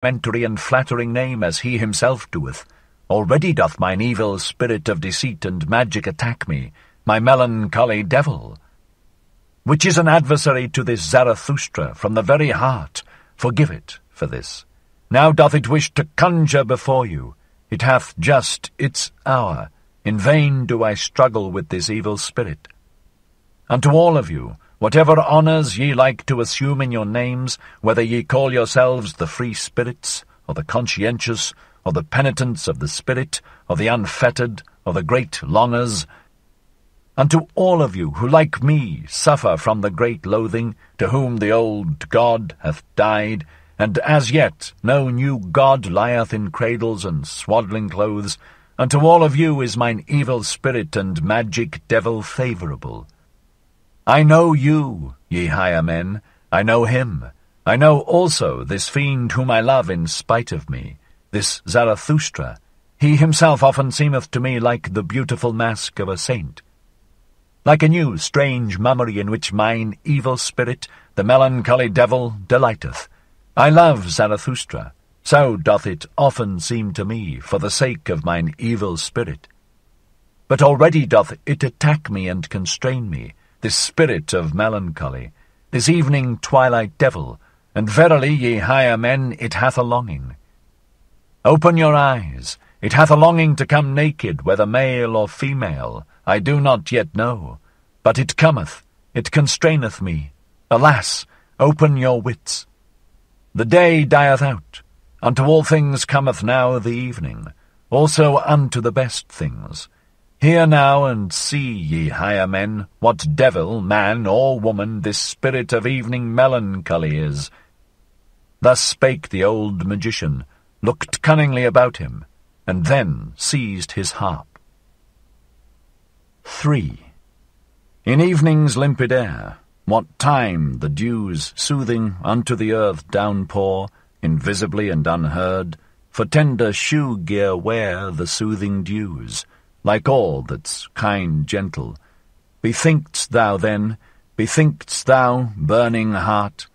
complimentary and flattering name as he himself doeth. Already doth mine evil spirit of deceit and magic attack me, my melancholy devil, which is an adversary to this Zarathustra from the very heart. Forgive it for this. Now doth it wish to conjure before you. It hath just its hour. In vain do I struggle with this evil spirit. Unto all of you, whatever honours ye like to assume in your names, whether ye call yourselves the free spirits, or the conscientious, or the penitents of the spirit, or the unfettered, or the great longers, unto all of you who, like me, suffer from the great loathing, to whom the old God hath died, and as yet no new God lieth in cradles and swaddling clothes, unto all of you is mine evil spirit and magic devil favourable. I know you, ye higher men, I know him. I know also this fiend whom I love in spite of me, this Zarathustra. He himself often seemeth to me like the beautiful mask of a saint, like a new strange mummery in which mine evil spirit, the melancholy devil, delighteth. I love Zarathustra, so doth it often seem to me, for the sake of mine evil spirit. But already doth it attack me and constrain me, this spirit of melancholy, this evening twilight devil, and verily, ye higher men, it hath a longing. Open your eyes, it hath a longing to come naked, whether male or female, I do not yet know, but it cometh, it constraineth me. Alas, open your wits. The day dieth out, unto all things cometh now the evening, also unto the best things. Hear now and see, ye higher men, what devil, man or woman, this spirit of evening melancholy is. Thus spake the old magician, looked cunningly about him, and then seized his harp. 3. In evening's limpid air, what time the dews soothing unto the earth downpour, invisibly and unheard, for tender shoe-gear wear the soothing dews, like all that's kind gentle. Bethink'st thou then, bethink'st thou, burning heart,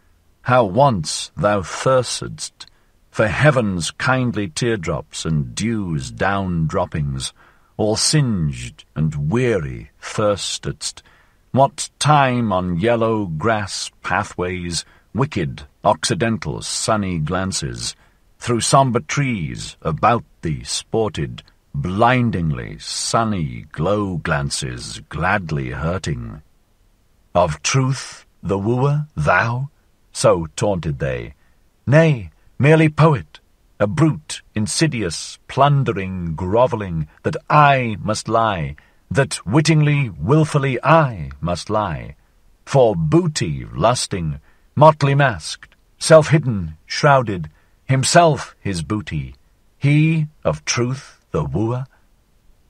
how once thou thirstedst for heaven's kindly teardrops and dew's down-droppings, all singed and weary thirstedst, what time on yellow grass pathways, wicked occidental sunny glances, through sombre trees about thee sported, blindingly sunny glow glances gladly hurting. Of truth the wooer, thou? So taunted they. Nay, merely poet, a brute, insidious, plundering, grovelling, that I must lie, that wittingly, wilfully I must lie. For booty lusting, motley masked, self-hidden, shrouded, himself his booty, he of truth the wooer?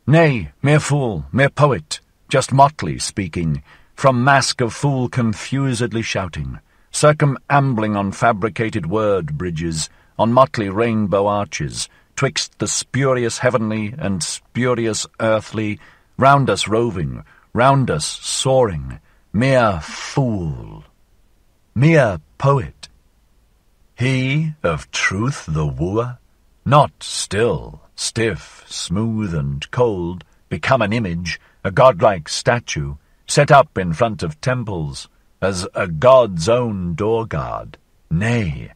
Nay, mere fool, mere poet, just motley speaking, from mask of fool confusedly shouting, circumambling on fabricated word bridges, on motley rainbow arches, twixt the spurious heavenly and spurious earthly, round us roving, round us soaring, mere fool, mere poet. He of truth the wooer, not still, stiff, smooth and cold, become an image, a godlike statue, set up in front of temples, as a god's own door-guard. Nay,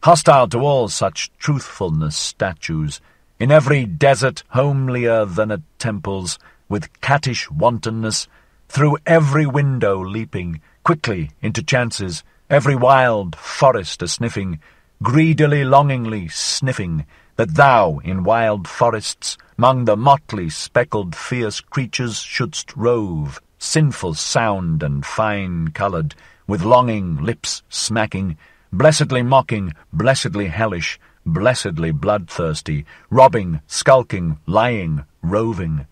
hostile to all such truthfulness statues, in every desert homelier than at temples, with cattish wantonness, through every window leaping, quickly into chances, every wild forest a-sniffing, greedily longingly sniffing, that thou in wild forests, 'mong the motley speckled fierce creatures shouldst rove, sinful sound and fine-coloured, with longing lips smacking, blessedly mocking, blessedly hellish, blessedly bloodthirsty, robbing, skulking, lying, roving.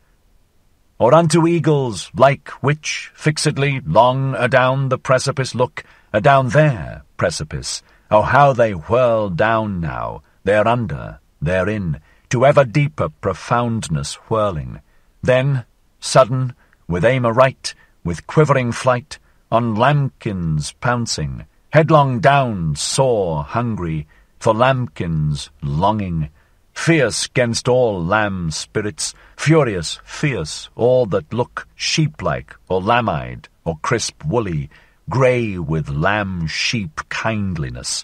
Or unto eagles, like which, fixedly, long adown the precipice look, adown their precipice, oh how they whirl down now, thereunder, therein, to ever deeper profoundness whirling, then, sudden, with aim aright, with quivering flight, on lambkins pouncing, headlong down, sore, hungry, for lambkins longing, fierce 'gainst all lamb spirits, furious, fierce, all that look sheep-like, or lamb-eyed, or crisp woolly, grey with lamb-sheep kindliness.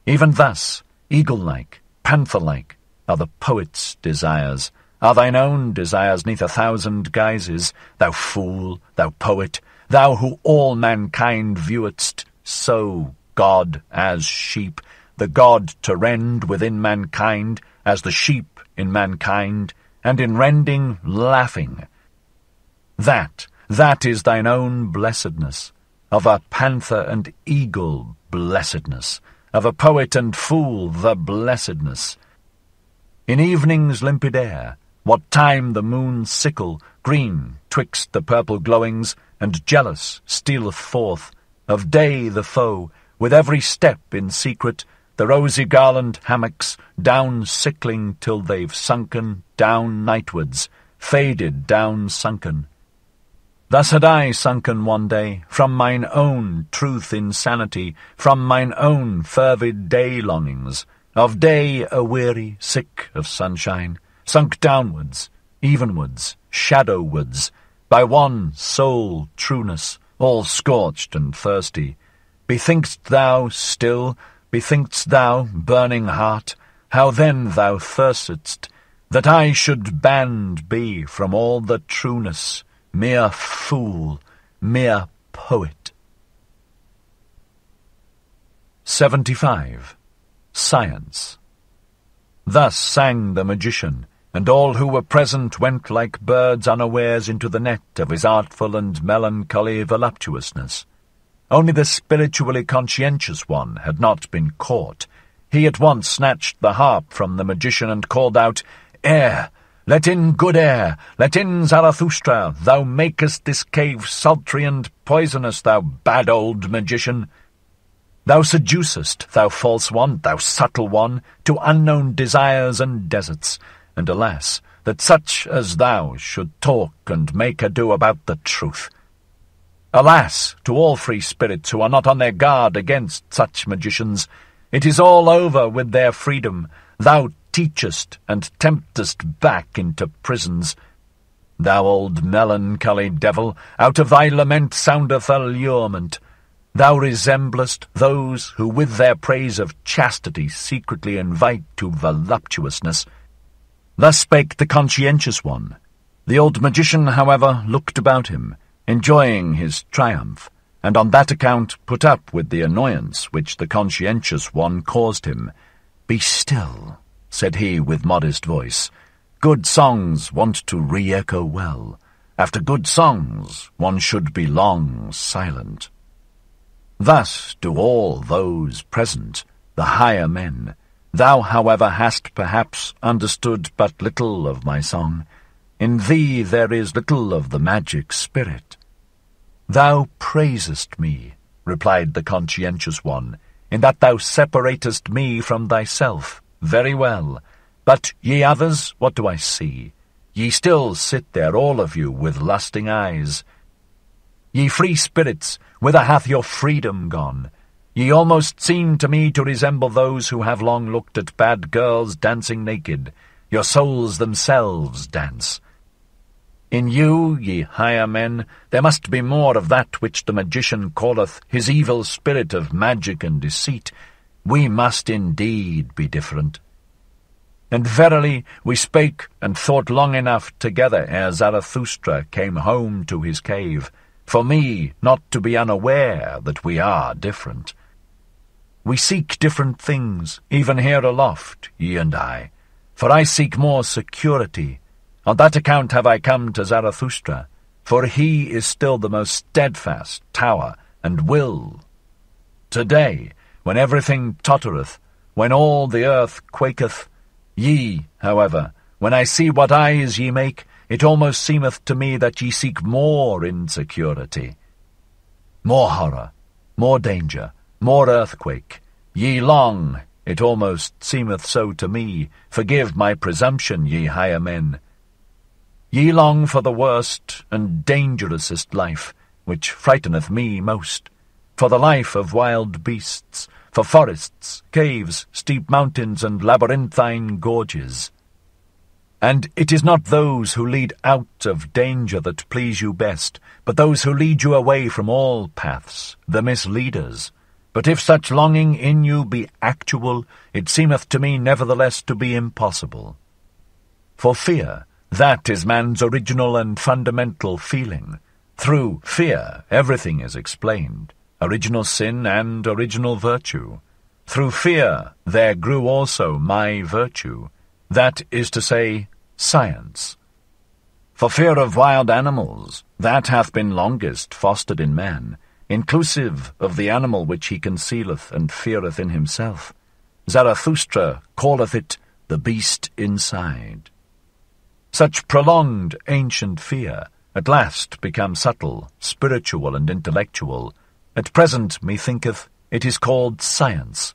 Even thus, eagle-like, panther-like, are the poet's desires, are thine own desires 'neath 1,000 guises, thou fool, thou poet, thou who all mankind viewest, so God as sheep, the God to rend within mankind, as the sheep in mankind, and in rending laughing. That is thine own blessedness, of a panther and eagle blessedness, of a poet and fool the blessedness. In evening's limpid air, what time the moon's sickle, green twixt the purple glowings, and jealous stealeth forth, of day the foe, with every step in secret, the rosy garland hammocks, down sickling till they've sunken down nightwards, faded down sunken. Thus had I sunken one day, from mine own truth insanity, from mine own fervid day-longings, of day aweary, sick of sunshine, sunk downwards, evenwards, shadowwards, by one sole trueness, all scorched and thirsty. Bethink'st thou still, bethink'st thou, burning heart, how then thou thirstedst, that I should banned be from all the trueness, mere fool, mere poet. 75. Science. Thus sang the magician, and all who were present went like birds unawares into the net of his artful and melancholy voluptuousness. Only the spiritually conscientious one had not been caught. He at once snatched the harp from the magician and called out, "Air! Let in good air! Let in Zarathustra! Thou makest this cave sultry and poisonous, thou bad old magician! Thou seducest, thou false one, thou subtle one, to unknown desires and deserts, and alas, that such as thou should talk and make ado about the truth! Alas, to all free spirits who are not on their guard against such magicians! It is all over with their freedom. Thou teachest and temptest back into prisons. Thou old melancholy devil, out of thy lament soundeth allurement. Thou resemblest those who with their praise of chastity secretly invite to voluptuousness. Thus spake the conscientious one. The old magician, however, looked about him, enjoying his triumph, and on that account put up with the annoyance which the conscientious one caused him. "Be still," said he with modest voice. "Good songs want to re-echo well. After good songs one should be long silent." Thus do all those present, the higher men. Thou, however, hast perhaps understood but little of my song. In thee there is little of the magic spirit. "Thou praisest me," replied the conscientious one, "in that thou separatest me from thyself. Very well. But ye others, what do I see? Ye still sit there, all of you, with lusting eyes. Ye free spirits, whither hath your freedom gone? Ye almost seem to me to resemble those who have long looked at bad girls dancing naked. Your souls themselves dance. In you, ye higher men, there must be more of that which the magician calleth his evil spirit of magic and deceit. We must indeed be different. And verily we spake and thought long enough together ere Zarathustra came home to his cave, for me not to be unaware that we are different. We seek different things, even here aloft, ye and I, for I seek more security. On that account have I come to Zarathustra, for he is still the most steadfast tower and will. Today, when everything tottereth, when all the earth quaketh, ye, however, when I see what eyes ye make, it almost seemeth to me that ye seek more insecurity, more horror, more danger, more earthquake. Ye long, it almost seemeth so to me, forgive my presumption, ye higher men. Ye long for the worst and dangerousest life, which frighteneth me most, for the life of wild beasts, for forests, caves, steep mountains, and labyrinthine gorges. And it is not those who lead out of danger that please you best, but those who lead you away from all paths, the misleaders. But if such longing in you be actual, it seemeth to me nevertheless to be impossible. For fear, that is man's original and fundamental feeling. Through fear everything is explained, original sin and original virtue. Through fear there grew also my virtue, that is to say, science. For fear of wild animals, that hath been longest fostered in man, inclusive of the animal which he concealeth and feareth in himself. Zarathustra calleth it the beast inside. Such prolonged ancient fear at last become subtle, spiritual, and intellectual. At present, methinketh, it is called science.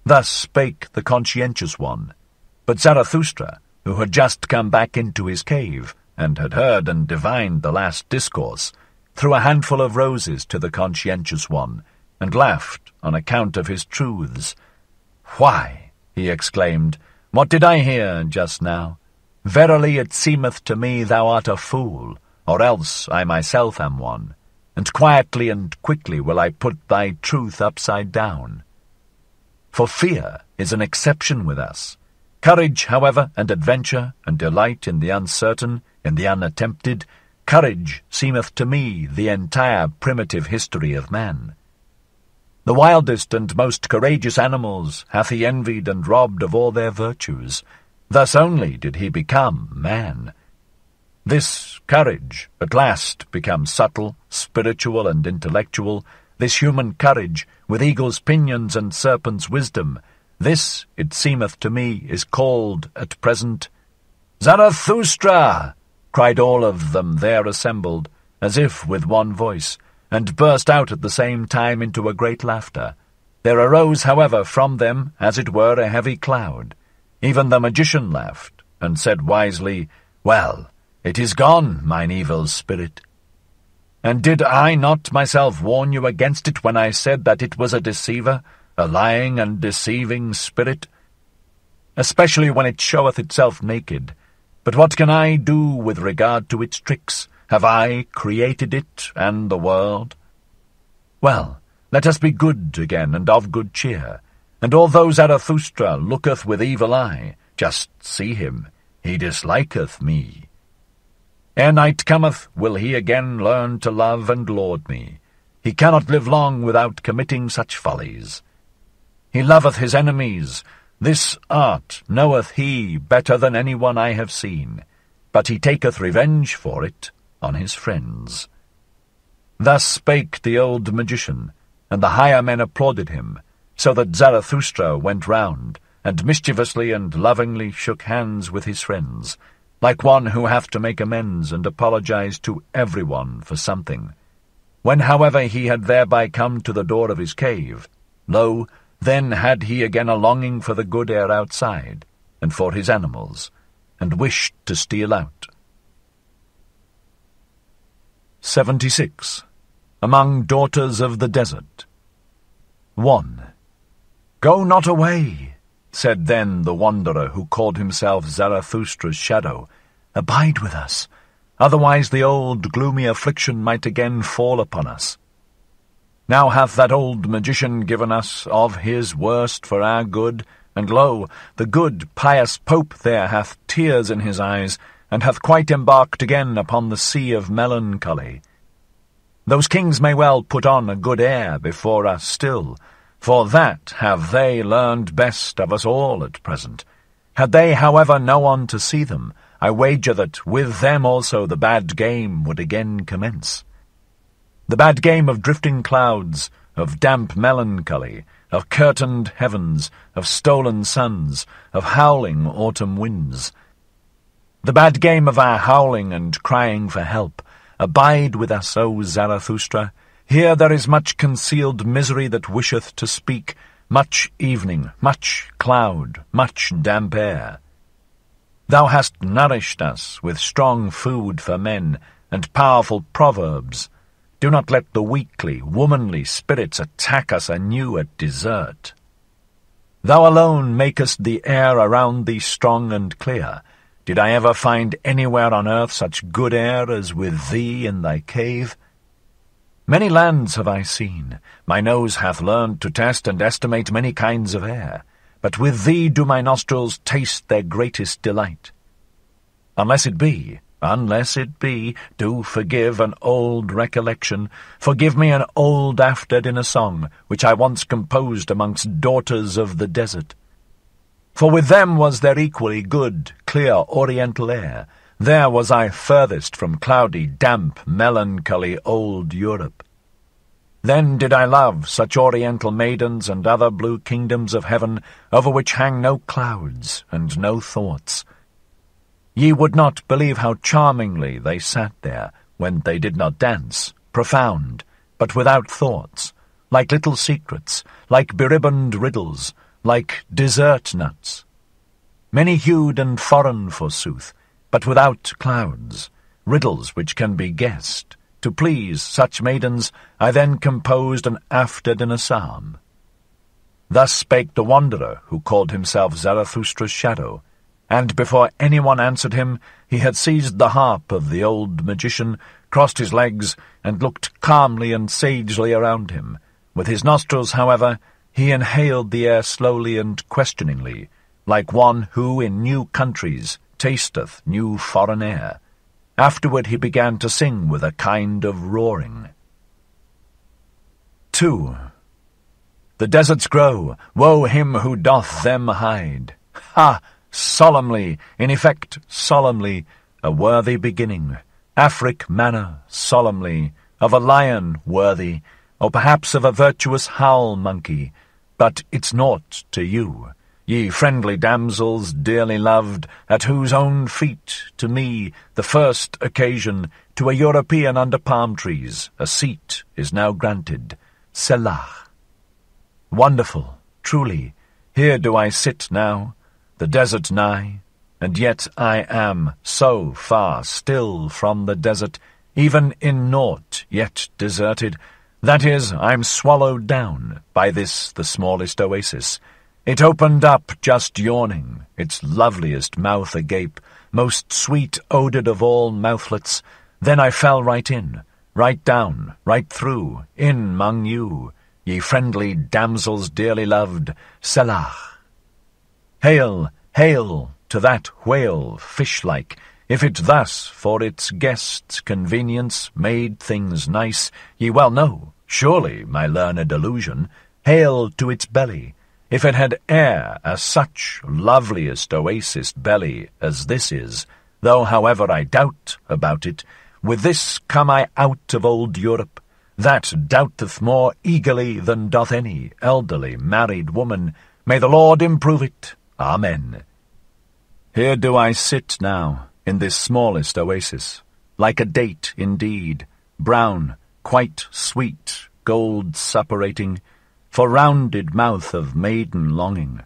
Thus spake the conscientious one. But Zarathustra, who had just come back into his cave, and had heard and divined the last discourse, threw a handful of roses to the conscientious one, and laughed on account of his truths. "Why," he exclaimed, "what did I hear just now? Verily it seemeth to me thou art a fool, or else I myself am one, and quietly and quickly will I put thy truth upside down. For fear is an exception with us. Courage, however, and adventure, and delight in the uncertain, in the unattempted, courage seemeth to me the entire primitive history of man. The wildest and most courageous animals hath he envied and robbed of all their virtues. Thus only did he become man. This courage at last becomes subtle, spiritual, and intellectual, this human courage, with eagle's pinions and serpent's wisdom, this, it seemeth to me, is called at present Zarathustra! Cried all of them there assembled, as if with one voice, and burst out at the same time into a great laughter. There arose, however, from them, as it were, a heavy cloud. Even the magician laughed, and said wisely, "Well, it is gone, mine evil spirit. And did I not myself warn you against it when I said that it was a deceiver, a lying and deceiving spirit? Especially when it showeth itself naked. But what can I do with regard to its tricks? Have I created it and the world? Well, let us be good again and of good cheer. And although Zarathustra looketh with evil eye, just see him, he disliketh me. Ere night cometh, will he again learn to love and laud me. He cannot live long without committing such follies. He loveth his enemies. This art knoweth he better than any one I have seen, but he taketh revenge for it on his friends." Thus spake the old magician, and the higher men applauded him, so that Zarathustra went round, and mischievously and lovingly shook hands with his friends, like one who hath to make amends and apologize to everyone for something. When, however, he had thereby come to the door of his cave, lo, then had he again a longing for the good air outside, and for his animals, and wished to steal out. 76. Among Daughters of the Desert. 1. "Go not away," said then the wanderer who called himself Zarathustra's shadow. "Abide with us, otherwise the old gloomy affliction might again fall upon us. Now hath that old magician given us of his worst for our good, and lo, the good, pious Pope there hath tears in his eyes, and hath quite embarked again upon the sea of melancholy. Those kings may well put on a good air before us still, for that have they learned best of us all at present. Had they, however, no one to see them, I wager that with them also the bad game would again commence. The bad game of drifting clouds, of damp melancholy, of curtained heavens, of stolen suns, of howling autumn winds. The bad game of our howling and crying for help. Abide with us, O Zarathustra. Here there is much concealed misery that wisheth to speak, much evening, much cloud, much damp air. Thou hast nourished us with strong food for men, and powerful proverbs. Do not let the weakly, womanly spirits attack us anew at desert. Thou alone makest the air around thee strong and clear. Did I ever find anywhere on earth such good air as with thee in thy cave? Many lands have I seen, my nose hath learned to test and estimate many kinds of air, but with thee do my nostrils taste their greatest delight. Unless it be, do forgive an old recollection, forgive me an old after-dinner song, which I once composed amongst daughters of the desert. For with them was there equally good, clear oriental air. There was I furthest from cloudy, damp, melancholy old Europe. Then did I love such oriental maidens and other blue kingdoms of heaven, over which hang no clouds and no thoughts. Ye would not believe how charmingly they sat there, when they did not dance, profound, but without thoughts, like little secrets, like beribboned riddles, like dessert nuts. Many-hued and foreign, forsooth, but without clouds, riddles which can be guessed. To please such maidens, I then composed an after-dinner psalm. Thus spake the wanderer, who called himself Zarathustra's shadow, and before anyone answered him, he had seized the harp of the old magician, crossed his legs, and looked calmly and sagely around him. With his nostrils, however, he inhaled the air slowly and questioningly, like one who in new countries tasteth new foreign air. Afterward he began to sing with a kind of roaring. 2. The deserts grow, woe him who doth them hide. Ha! Solemnly, in effect solemnly, a worthy beginning. Afric manner, solemnly, of a lion worthy, or perhaps of a virtuous howl monkey, but it's naught to you, ye friendly damsels dearly loved, at whose own feet, to me, the first occasion, to a European under palm trees, a seat is now granted. Selah. Wonderful, truly, here do I sit now, the desert nigh, and yet I am so far still from the desert, even in naught yet deserted. That is, I'm swallowed down by this the smallest oasis. It opened up just yawning, its loveliest mouth agape, most sweet-odoured of all mouthlets. Then I fell right in, right down, right through, in 'mong you, ye friendly damsels dearly loved, Selah. Hail, hail, to that whale, fish-like, if it thus, for its guests' convenience, made things nice, ye well know, surely, my learned illusion, hail to its belly, if it had e'er as such loveliest oasis belly as this is, though however I doubt about it, with this come I out of old Europe, that doubteth more eagerly than doth any elderly married woman. May the Lord improve it. Amen. Here do I sit now, in this smallest oasis, like a date indeed, brown, quite sweet, gold suppurating, for rounded mouth of maiden longing,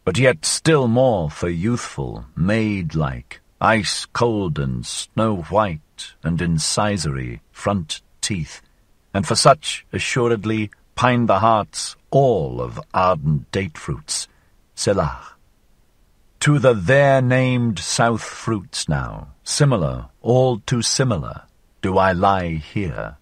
but yet still more for youthful, maid-like, ice-cold and snow-white and incisory front teeth, and for such, assuredly, pine the hearts all of ardent date-fruits. Selah. To the there named south fruits now, similar, all too similar, do I lie here.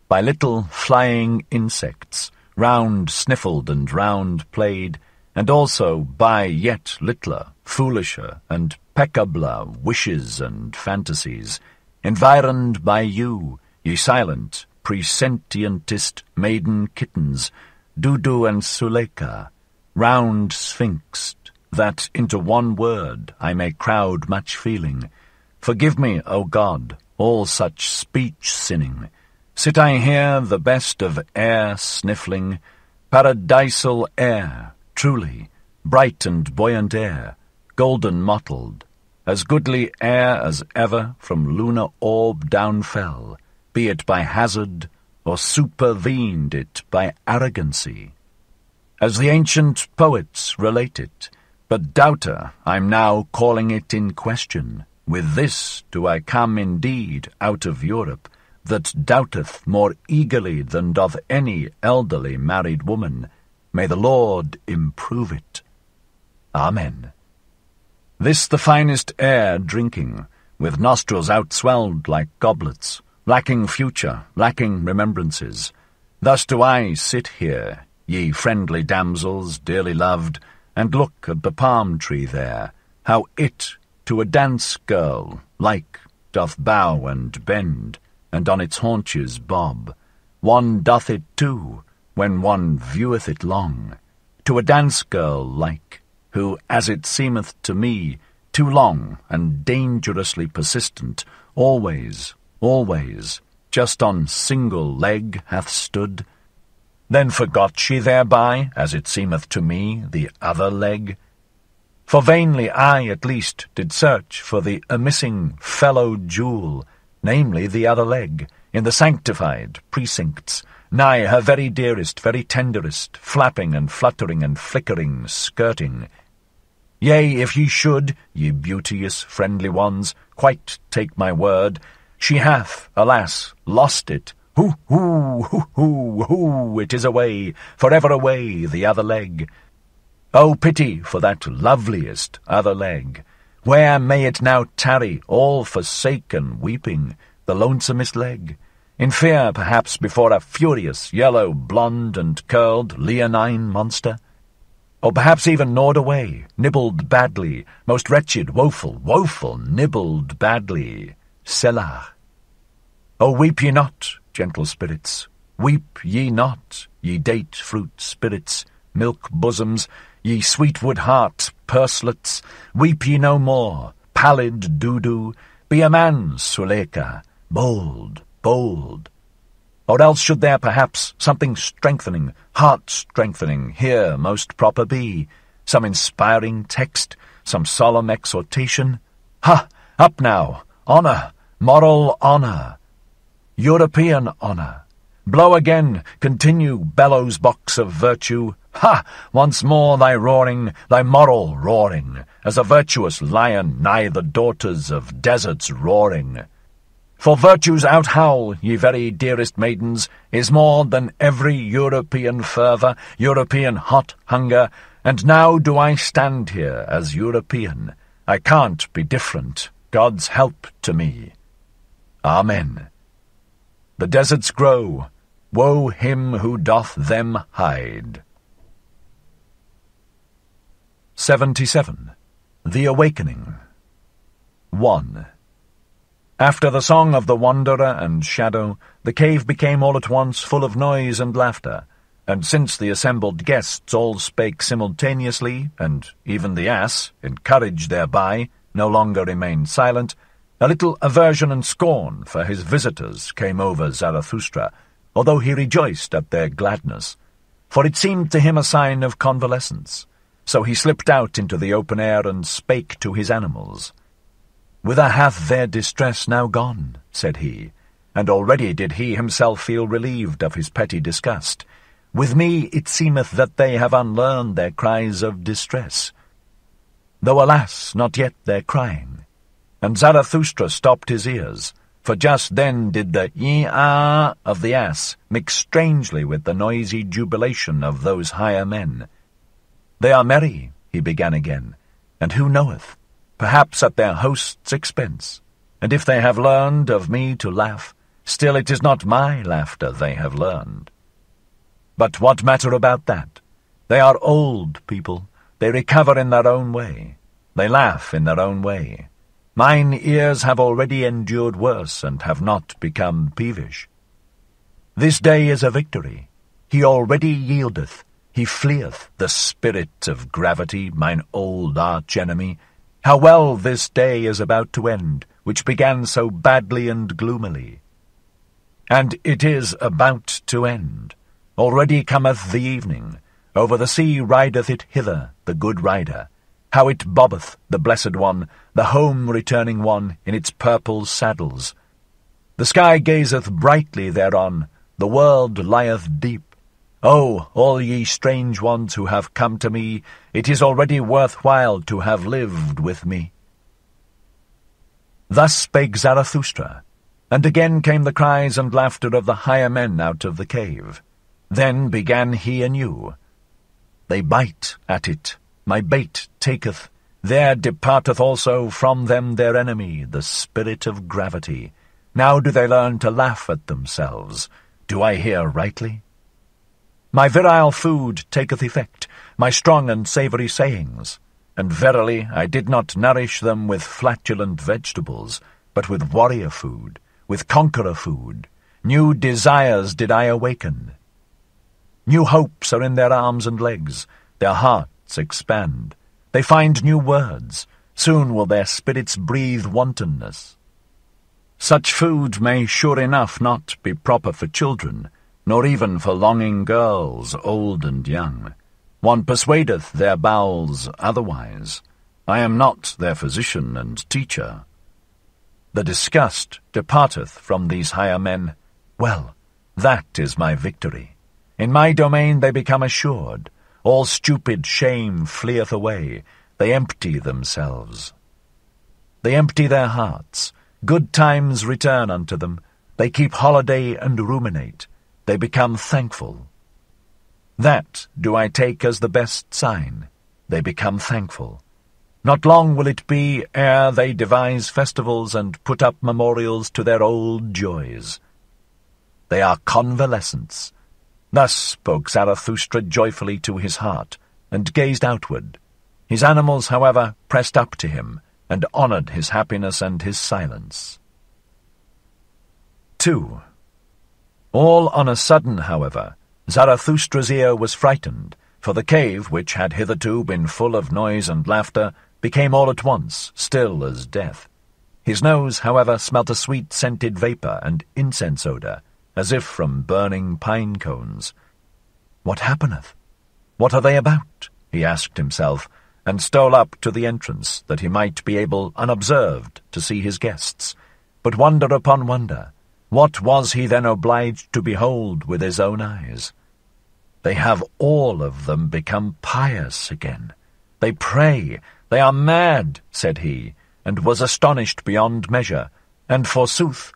By little flying insects, round sniffled and round played, and also by yet littler, foolisher, and peccabler wishes and fantasies, environed by you, ye silent, presentientist maiden kittens, Dudu and Suleika, round sphinxed, that into one word I may crowd much feeling. Forgive me, O God, all such speech-sinning. Sit I here the best of air sniffling, paradisal air, truly, bright and buoyant air, golden mottled, as goodly air as ever from lunar orb down fell, be it by hazard or supervened it by arrogancy. As the ancient poets relate it, but doubter, I'm now calling it in question. With this do I come indeed out of Europe, that doubteth more eagerly than doth any elderly married woman, may the Lord improve it. Amen. This the finest air drinking, with nostrils outswelled like goblets, lacking future, lacking remembrances. Thus do I sit here, ye friendly damsels dearly loved, and look at the palm tree there, how it to a dance girl like doth bow and bend, and on its haunches bob. One doth it too, when one vieweth it long, to a dance girl like, who, as it seemeth to me, too long and dangerously persistent, always, just on single leg hath stood. Then forgot she thereby, as it seemeth to me, the other leg. For vainly I, at least, did search for the amissing fellow jewel, namely the other leg, in the sanctified precincts, nigh her very dearest, very tenderest, flapping and fluttering and flickering, skirting. Yea, if ye should, ye beauteous, friendly ones, quite take my word, she hath, alas, lost it. Hoo, hoo, hoo, hoo, hoo, it is away, forever away, the other leg. Oh, pity for that loveliest other leg! Where may it now tarry, all forsaken, weeping, the lonesomest leg? In fear, perhaps, before a furious, yellow, blonde and curled, leonine monster? Or perhaps even gnawed away, nibbled badly, most wretched, woeful, nibbled badly. Selah. Oh, weep ye not, gentle spirits, weep ye not, ye date-fruit spirits, milk bosoms, ye sweetwood heart purslets, weep ye no more, pallid doo-doo, be a man, Suleika, bold. Or else should there perhaps something strengthening, heart-strengthening, here most proper be, some inspiring text, some solemn exhortation? Ha! Up now! Honour! Moral honour! European honour! Blow again, continue, bellows box of virtue! Ha! Once more thy roaring, thy moral roaring, as a virtuous lion nigh the daughters of deserts roaring. For virtue's out-howl, ye very dearest maidens, is more than every European fervour, European hot hunger, and now do I stand here as European. I can't be different, God's help to me. Amen. The deserts grow, woe him who doth them hide. 77. The Awakening. 1. After the song of the wanderer and shadow, the cave became all at once full of noise and laughter, and since the assembled guests all spake simultaneously, and even the ass, encouraged thereby, no longer remained silent, a little aversion and scorn for his visitors came over Zarathustra, although he rejoiced at their gladness, for it seemed to him a sign of convalescence. So he slipped out into the open air and spake to his animals. "Whither hath their distress now gone?" said he, and already did he himself feel relieved of his petty disgust. "With me it seemeth that they have unlearned their cries of distress, though alas, not yet their crying." And Zarathustra stopped his ears, for just then did the "ee-ah" of the ass mix strangely with the noisy jubilation of those higher men. "They are merry," he began again, "and who knoweth? Perhaps at their host's expense, and if they have learned of me to laugh, still it is not my laughter they have learned. But what matter about that? They are old people, they recover in their own way, they laugh in their own way. Mine ears have already endured worse, and have not become peevish. This day is a victory, he already yieldeth, he fleeth, the spirit of gravity, mine old arch-enemy. How well this day is about to end, which began so badly and gloomily. And it is about to end. Already cometh the evening. Over the sea rideth it hither, the good rider. How it bobbeth, the blessed one, the home-returning one, in its purple saddles. The sky gazeth brightly thereon, the world lieth deep. Oh, all ye strange ones who have come to me, it is already worth-while to have lived with me. Thus spake Zarathustra, And again came the cries and laughter of the higher men out of the cave. Then began he anew. They bite at it, my bait taketh, there departeth also from them their enemy, the spirit of gravity. Now do they learn to laugh at themselves. Do I hear rightly? My virile food taketh effect, my strong and savoury sayings. And verily I did not nourish them with flatulent vegetables, but with warrior food, with conqueror food. New desires did I awaken. New hopes are in their arms and legs, their hearts expand. They find new words, soon will their spirits breathe wantonness. Such food may sure enough not be proper for children, nor even for longing girls, old and young. One persuadeth their bowels otherwise. I am not their physician and teacher. The disgust departeth from these higher men. Well, that is my victory. In my domain they become assured. All stupid shame fleeth away. They empty themselves. They empty their hearts. Good times return unto them. They keep holiday and ruminate. They become thankful. That do I take as the best sign. They become thankful. Not long will it be ere they devise festivals and put up memorials to their old joys. They are convalescents. Thus spoke Zarathustra joyfully to his heart, and gazed outward. His animals, however, pressed up to him, and honoured his happiness and his silence. 2. All on a sudden, however, Zarathustra's ear was frightened, for the cave, which had hitherto been full of noise and laughter, became all at once still as death. His nose, however, smelt a sweet-scented vapour and incense odour, as if from burning pine cones. What happeneth? What are they about? He asked himself, and stole up to the entrance, that he might be able unobserved to see his guests. But wonder upon wonder, what was he then obliged to behold with his own eyes? They have all of them become pious again. They pray, they are mad, said he, and was astonished beyond measure. And forsooth,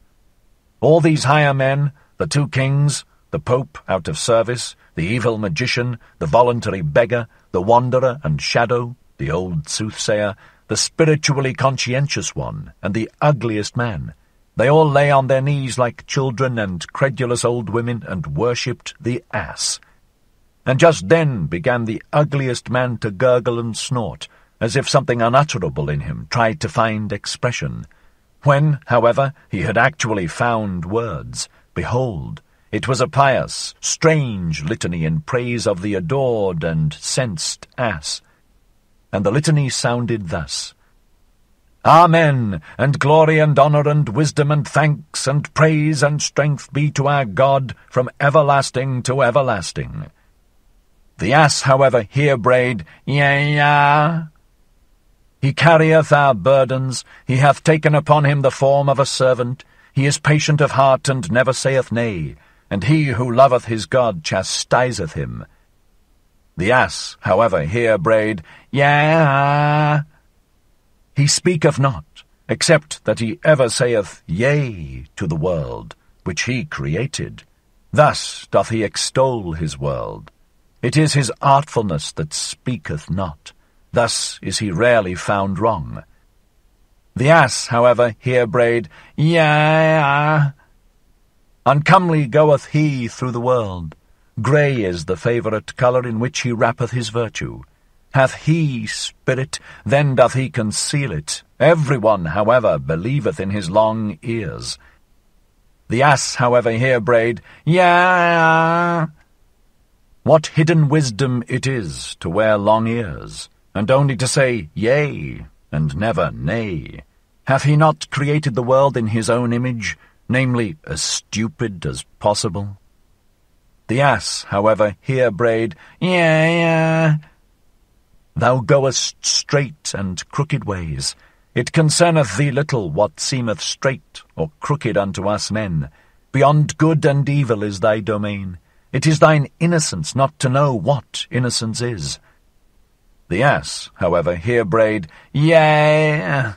all these higher men, the two kings, the Pope out of service, the evil magician, the voluntary beggar, the wanderer and shadow, the old soothsayer, the spiritually conscientious one, and the ugliest man, they all lay on their knees like children and credulous old women and worshipped the ass. And just then began the ugliest man to gurgle and snort, as if something unutterable in him tried to find expression. When, however, he had actually found words, behold, it was a pious, strange litany in praise of the adored and censed ass. And the litany sounded thus: Amen, and glory and honour and wisdom and thanks and praise and strength be to our God from everlasting to everlasting. The ass, however, here brayed, Yea. He carrieth our burdens, he hath taken upon him the form of a servant, he is patient of heart and never saith nay, and he who loveth his God chastiseth him. The ass, however, here brayed, Yea. He speaketh not, except that he ever saith Yea to the world, which he created. Thus doth he extol his world. It is his artfulness that speaketh not. Thus is he rarely found wrong. The ass, however, here brayed, Yea. Uncomely goeth he through the world. Grey is the favourite colour in which he wrappeth his virtue. Hath he spirit, then doth he conceal it. Every one, however, believeth in his long ears. The ass, however, here brayed, Yea. What hidden wisdom it is to wear long ears, and only to say yea, and never nay. Hath he not created the world in his own image, namely, as stupid as possible? The ass, however, here brayed, Yea. Thou goest straight and crooked ways. It concerneth thee little what seemeth straight or crooked unto us men. Beyond good and evil is thy domain. It is thine innocence not to know what innocence is. The ass, however, here brayed, Yea.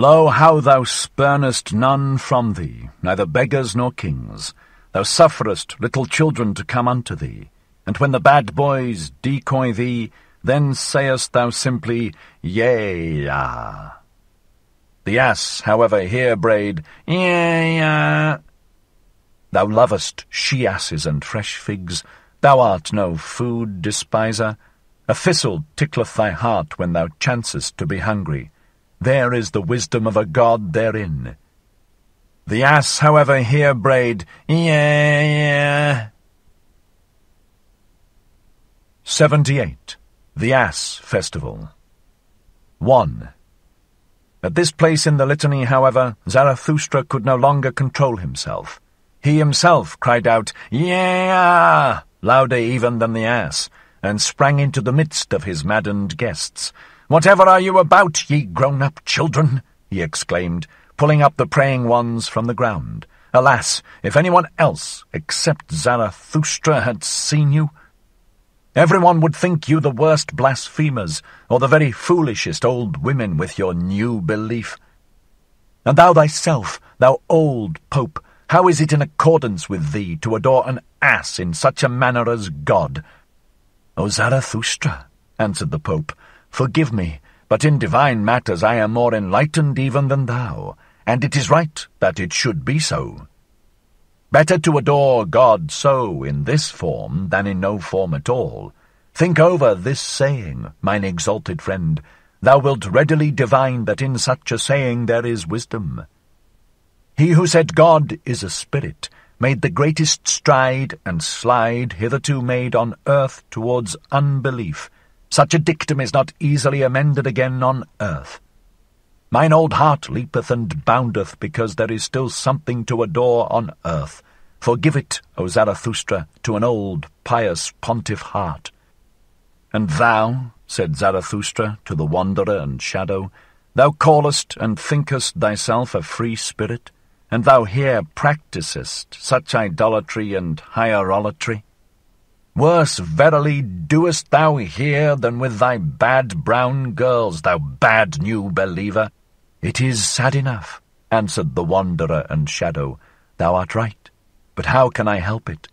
Lo, how thou spurnest none from thee, neither beggars nor kings. Thou sufferest little children to come unto thee, and when the bad boys decoy thee, then sayest thou simply, Yea, ah. The ass, however, here brayed, Yea, ah. Thou lovest she-asses and fresh figs, thou art no food despiser. A thistle tickleth thy heart when thou chancest to be hungry. There is the wisdom of a god therein. The ass, however, here brayed, Yea. 78. The Ass Festival. 1. At this place in the litany, however, Zarathustra could no longer control himself. He himself cried out, Yea! Louder even than the ass, and sprang into the midst of his maddened guests. Whatever are you about, ye grown-up children? He exclaimed, pulling up the praying ones from the ground. Alas, if anyone else except Zarathustra had seen you, everyone would think you the worst blasphemers, or the very foolishest old women with your new belief. And thou thyself, thou old pope, how is it in accordance with thee to adore an ass in such a manner as God? O Zarathustra, answered the pope, forgive me, but in divine matters I am more enlightened even than thou, and it is right that it should be so. Better to adore God so in this form than in no form at all. Think over this saying, mine exalted friend. Thou wilt readily divine that in such a saying there is wisdom. He who said God is a spirit made the greatest stride and slide hitherto made on earth towards unbelief. Such a dictum is not easily amended again on earth. Mine old heart leapeth and boundeth because there is still something to adore on earth. Forgive it, O Zarathustra, to an old, pious pontiff heart. And thou, said Zarathustra to the wanderer and shadow, thou callest and thinkest thyself a free spirit, and thou here practisest such idolatry and hierolatry? Worse, verily, doest thou here than with thy bad brown girls, thou bad new believer. It is sad enough, answered the wanderer and shadow. Thou art right, but how can I help it?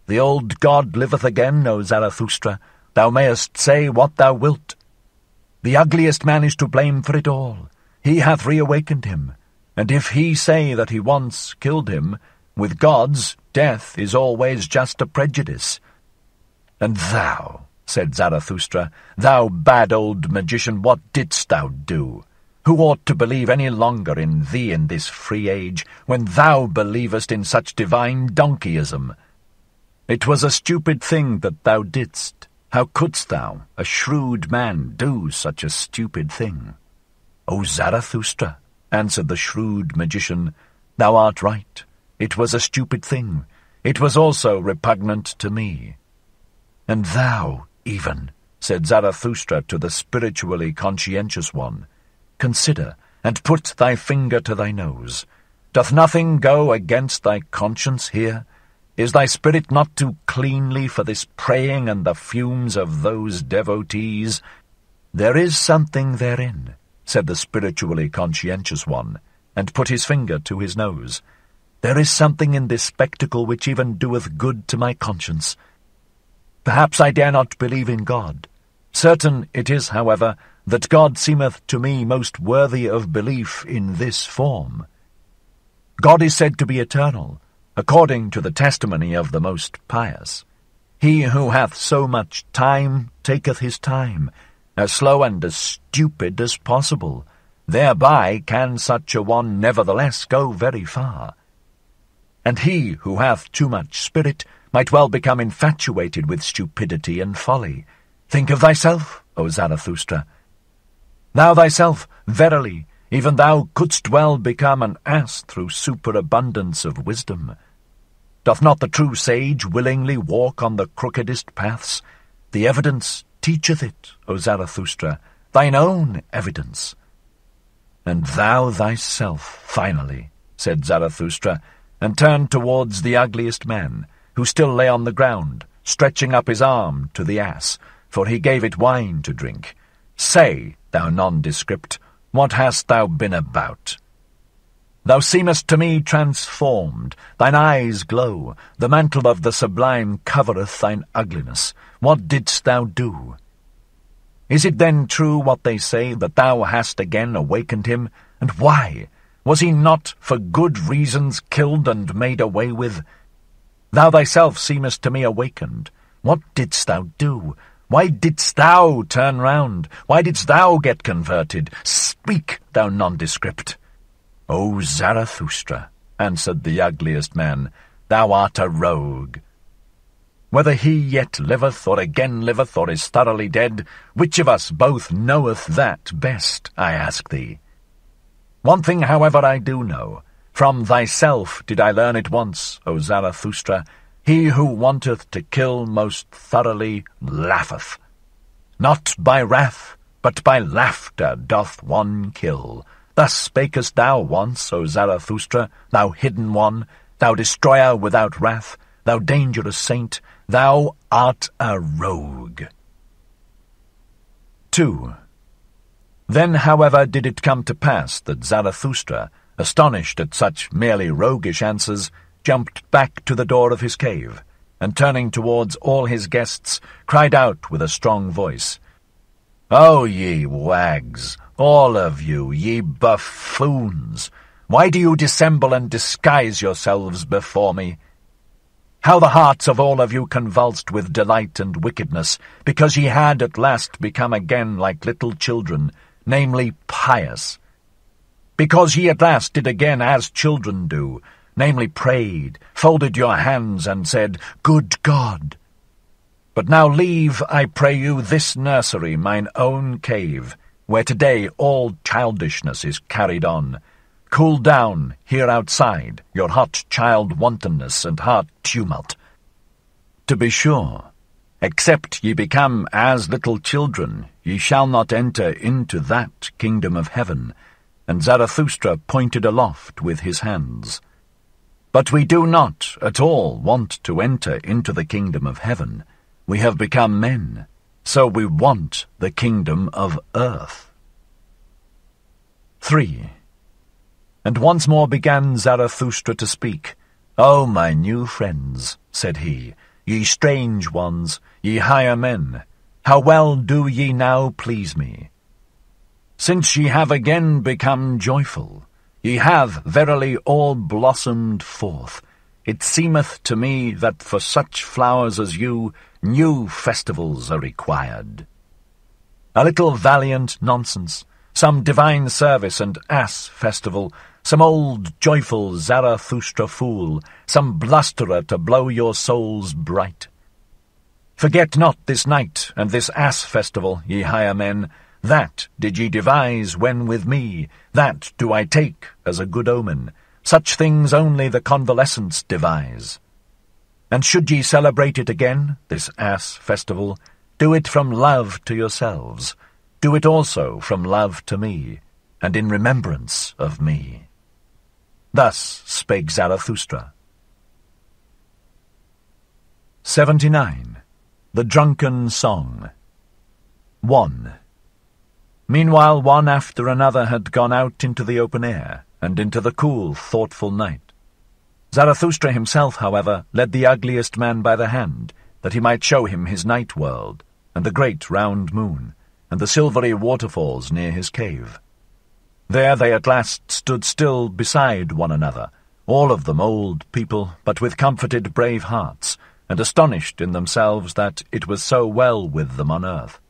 The old god liveth again, O Zarathustra. Thou mayest say what thou wilt. The ugliest man is to blame for it all. He hath reawakened him, and if he say that he once killed him, with gods death is always just a prejudice. And thou, said Zarathustra, thou bad old magician, what didst thou do? Who ought to believe any longer in thee in this free age, when thou believest in such divine donkeyism? It was a stupid thing that thou didst. How couldst thou, a shrewd man, do such a stupid thing? O Zarathustra, answered the shrewd magician, thou art right. It was a stupid thing. It was also repugnant to me. And thou, even, said Zarathustra to the spiritually conscientious one, consider, and put thy finger to thy nose. Doth nothing go against thy conscience here? Is thy spirit not too cleanly for this praying and the fumes of those devotees? There is something therein, said the spiritually conscientious one, and put his finger to his nose. There is something in this spectacle which even doeth good to my conscience. Perhaps I dare not believe in God. Certain it is, however, that God seemeth to me most worthy of belief in this form. God is said to be eternal, according to the testimony of the most pious. He who hath so much time taketh his time, as slow and as stupid as possible. Thereby can such a one nevertheless go very far. And he who hath too much spirit might well become infatuated with stupidity and folly. Think of thyself, O Zarathustra. Thou thyself, verily, even thou couldst well become an ass through superabundance of wisdom. Doth not the true sage willingly walk on the crookedest paths? The evidence teacheth it, O Zarathustra, thine own evidence. And thou thyself, finally, said Zarathustra, and turned towards the ugliest man, who still lay on the ground, stretching up his arm to the ass, for he gave it wine to drink. Say, thou nondescript, What hast thou been about? Thou seemest to me transformed, thine eyes glow, the mantle of the sublime covereth thine ugliness. What didst thou do? Is it then true what they say, that thou hast again awakened him? And why? Was he not for good reasons killed and made away with? Thou thyself seemest to me awakened. What didst thou do? Why didst thou turn round? Why didst thou get converted? Speak, thou nondescript. O Zarathustra, answered the ugliest man, thou art a rogue. Whether he yet liveth, or again liveth, or is thoroughly dead, which of us both knoweth that best, I ask thee? One thing, however, I do know. From thyself did I learn it once, O Zarathustra. He who wanteth to kill most thoroughly laugheth. Not by wrath, but by laughter doth one kill. Thus spakest thou once, O Zarathustra, thou hidden one, thou destroyer without wrath, thou dangerous saint, thou art a rogue. 2. Then, however, did it come to pass that Zarathustra, astonished at such merely roguish answers, jumped back to the door of his cave, and turning towards all his guests, cried out with a strong voice, O ye wags, all of you, ye buffoons, why do you dissemble and disguise yourselves before me? How the hearts of all of you convulsed with delight and wickedness, because ye had at last become again like little children, namely pious. Because ye at last did again as children do, namely prayed, folded your hands, and said, Good God! But now leave, I pray you, this nursery, mine own cave, where today all childishness is carried on. Cool down, here outside, your hot child wantonness and heart tumult. To be sure, except ye become as little children, ye shall not enter into that kingdom of heaven. And Zarathustra pointed aloft with his hands. But we do not at all want to enter into the kingdom of heaven. We have become men, so we want the kingdom of earth. 3. And once more began Zarathustra to speak. O my new friends, said he, ye strange ones, ye higher men, how well do ye now please me. Since ye have again become joyful, ye have verily all blossomed forth. It seemeth to me that for such flowers as you, new festivals are required. A little valiant nonsense, some divine service and ass festival, some old joyful Zarathustra fool, some blusterer to blow your souls bright. Forget not this night and this ass festival, ye higher men. That did ye devise when with me, that do I take as a good omen. Such things only the convalescents devise. And should ye celebrate it again, this ass festival, do it from love to yourselves. Do it also from love to me, and in remembrance of me. Thus spake Zarathustra. 79. The Drunken Song. 1. Meanwhile one after another had gone out into the open air, and into the cool, thoughtful night. Zarathustra himself, however, led the ugliest man by the hand, that he might show him his night world, and the great round moon, and the silvery waterfalls near his cave. There they at last stood still beside one another, all of them old people, but with comforted brave hearts, and astonished in themselves that it was so well with them on earth.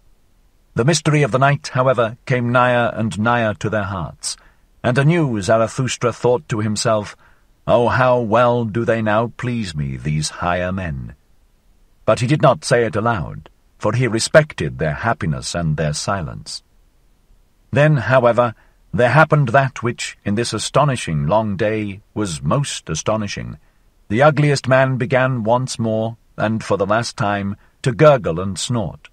The mystery of the night, however, came nigher and nigher to their hearts, and anew Zarathustra thought to himself, Oh, how well do they now please me, these higher men. But he did not say it aloud, for he respected their happiness and their silence. Then, however, there happened that which, in this astonishing long day, was most astonishing. The ugliest man began once more, and for the last time, to gurgle and snort.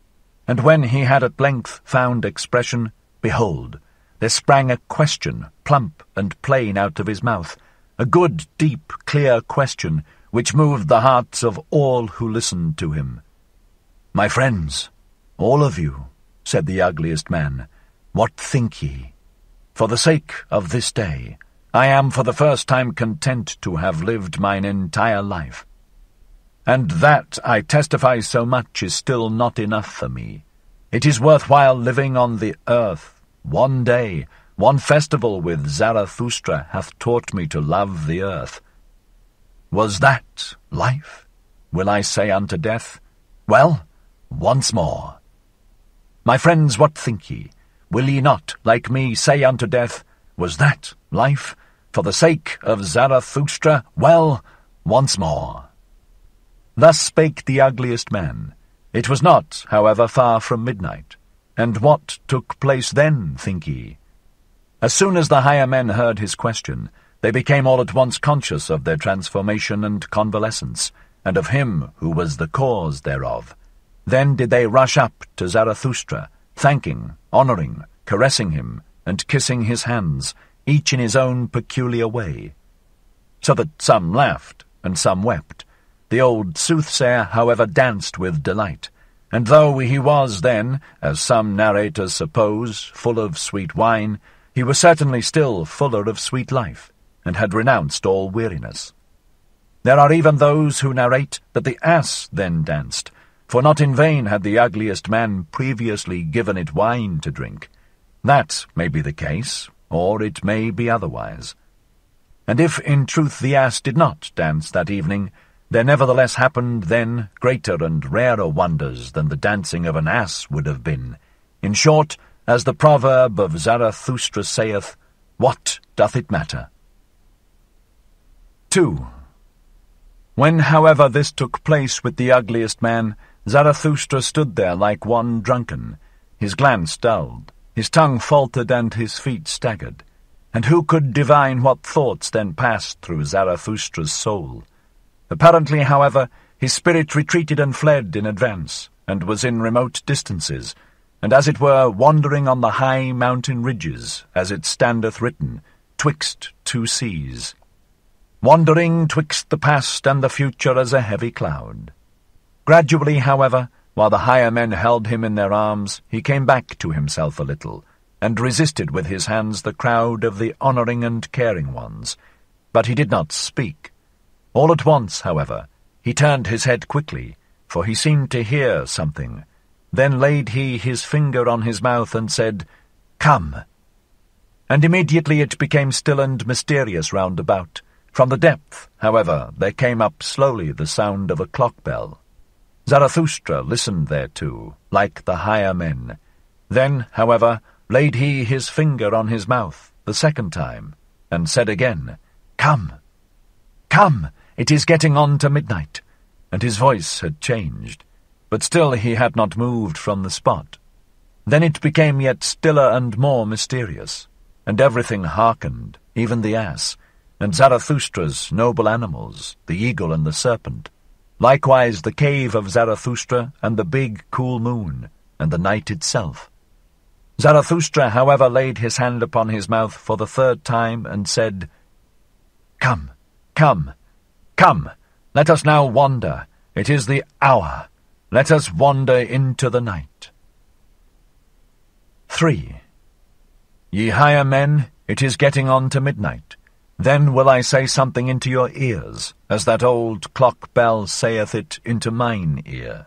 And when he had at length found expression, behold, there sprang a question, plump and plain out of his mouth, a good, deep, clear question, which moved the hearts of all who listened to him. My friends, all of you, said the ugliest man, what think ye? For the sake of this day, I am for the first time content to have lived mine entire life. And that, I testify so much, is still not enough for me. It is worthwhile living on the earth. One day, one festival with Zarathustra hath taught me to love the earth. Was that life? Will I say unto death? Well, once more. My friends, what think ye? Will ye not, like me, say unto death, was that life? For the sake of Zarathustra, well, once more. Thus spake the ugliest man. It was not, however, far from midnight. And what took place then, think ye? As soon as the higher men heard his question, they became all at once conscious of their transformation and convalescence, and of him who was the cause thereof. Then did they rush up to Zarathustra, thanking, honouring, caressing him, and kissing his hands, each in his own peculiar way. So that some laughed, and some wept. The old soothsayer, however, danced with delight, and though he was then, as some narrators suppose, full of sweet wine, he was certainly still fuller of sweet life, and had renounced all weariness. There are even those who narrate that the ass then danced, for not in vain had the ugliest man previously given it wine to drink. That may be the case, or it may be otherwise. And if in truth the ass did not dance that evening, there nevertheless happened then greater and rarer wonders than the dancing of an ass would have been. In short, as the proverb of Zarathustra saith, what doth it matter? 2. When, however, this took place with the ugliest man, Zarathustra stood there like one drunken, his glance dulled, his tongue faltered, and his feet staggered. And who could divine what thoughts then passed through Zarathustra's soul? Apparently, however, his spirit retreated and fled in advance, and was in remote distances, and as it were wandering on the high mountain ridges, as it standeth written, twixt two seas. Wandering twixt the past and the future as a heavy cloud. Gradually, however, while the higher men held him in their arms, he came back to himself a little, and resisted with his hands the crowd of the honouring and caring ones. But he did not speak. All at once, however, he turned his head quickly, for he seemed to hear something. Then laid he his finger on his mouth and said, "Come." And immediately it became still and mysterious round about. From the depth, however, there came up slowly the sound of a clock bell. Zarathustra listened thereto, like the higher men. Then, however, laid he his finger on his mouth the second time, and said again, "Come, come, it is getting on to midnight." And his voice had changed, but still he had not moved from the spot. Then it became yet stiller and more mysterious, and everything hearkened, even the ass, and Zarathustra's noble animals, the eagle and the serpent, likewise the cave of Zarathustra and the big cool moon, and the night itself. Zarathustra, however, laid his hand upon his mouth for the third time, and said, "Come, come, come, let us now wander. It is the hour. Let us wander into the night." 3. Ye higher men, it is getting on to midnight. Then will I say something into your ears, as that old clock bell saith it into mine ear.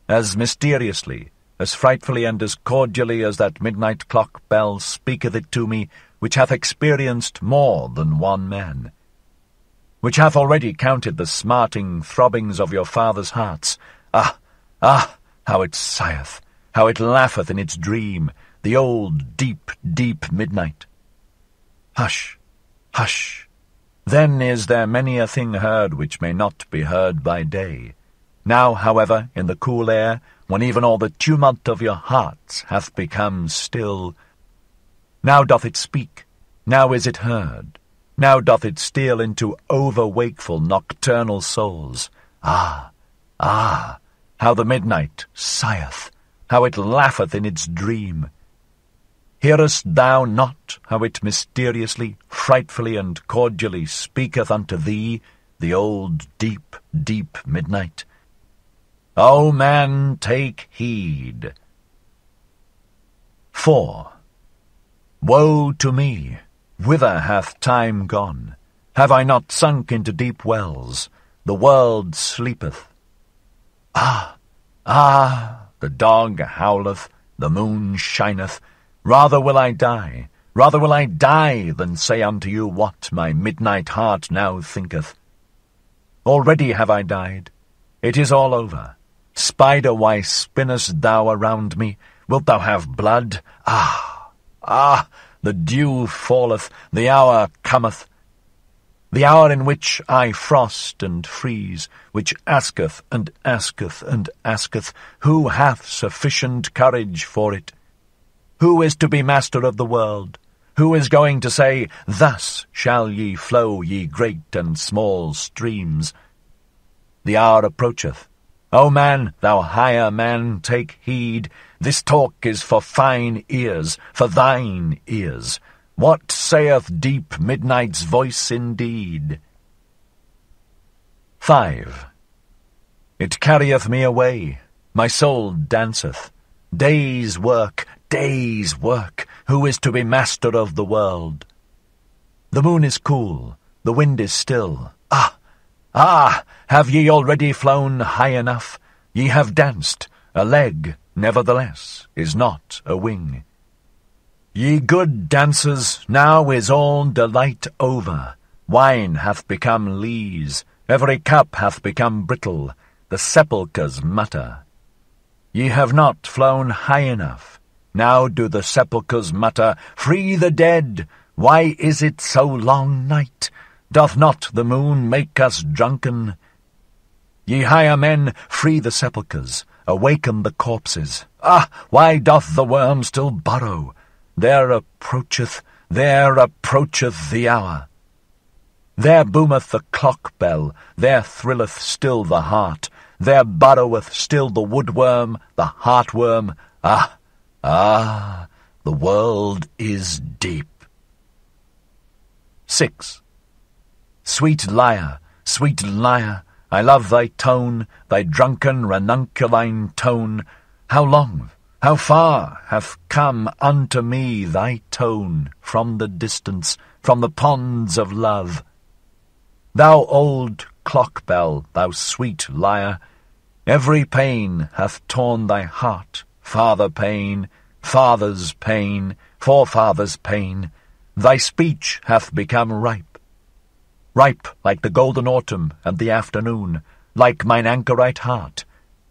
As mysteriously, as frightfully, and as cordially as that midnight clock bell speaketh it to me, which hath experienced more than one man, which hath already counted the smarting throbbings of your fathers' hearts. Ah, ah, how it sigheth, how it laugheth in its dream, the old deep, deep midnight. Hush, hush, then is there many a thing heard which may not be heard by day. Now, however, in the cool air, when even all the tumult of your hearts hath become still, now doth it speak, now is it heard, now doth it steal into over-wakeful nocturnal souls. Ah, ah, how the midnight sigheth, how it laugheth in its dream. Hearest thou not how it mysteriously, frightfully, and cordially speaketh unto thee, the old deep, deep midnight? O man, take heed. 4. Woe to me! Whither hath time gone? Have I not sunk into deep wells? The world sleepeth. Ah! Ah! The dog howleth, the moon shineth. Rather will I die than say unto you what my midnight heart now thinketh. Already have I died. It is all over. Spider, why spinnest thou around me? Wilt thou have blood? Ah! Ah! The dew falleth, the hour cometh. The hour in which I frost and freeze, which asketh and asketh and asketh, who hath sufficient courage for it? Who is to be master of the world? Who is going to say, thus shall ye flow, ye great and small streams? The hour approacheth. O man, thou higher man, take heed. This talk is for fine ears, for thine ears. What saith deep midnight's voice indeed? 5. It carrieth me away, my soul danceth. Day's work, who is to be master of the world? The moon is cool, the wind is still. Ah! Ah! Have ye already flown high enough? Ye have danced. A leg, nevertheless, is not a wing. Ye good dancers, now is all delight over. Wine hath become lees, every cup hath become brittle, the sepulchres mutter. Ye have not flown high enough. Now do the sepulchres mutter, free the dead! Why is it so long night? Doth not the moon make us drunken? Ye higher men, free the sepulchres, awaken the corpses. Ah, why doth the worm still burrow? There approacheth the hour. There boometh the clock bell, there thrilleth still the heart, there burroweth still the woodworm, the heartworm. Ah, ah, the world is deep. 6. Sweet lyre, I love thy tone, thy drunken ranunculine tone. How long, how far hath come unto me thy tone from the distance, from the ponds of love? Thou old clock bell, thou sweet lyre, every pain hath torn thy heart, father pain, father's pain, forefather's pain. Thy speech hath become ripe like the golden autumn and the afternoon, like mine anchorite heart.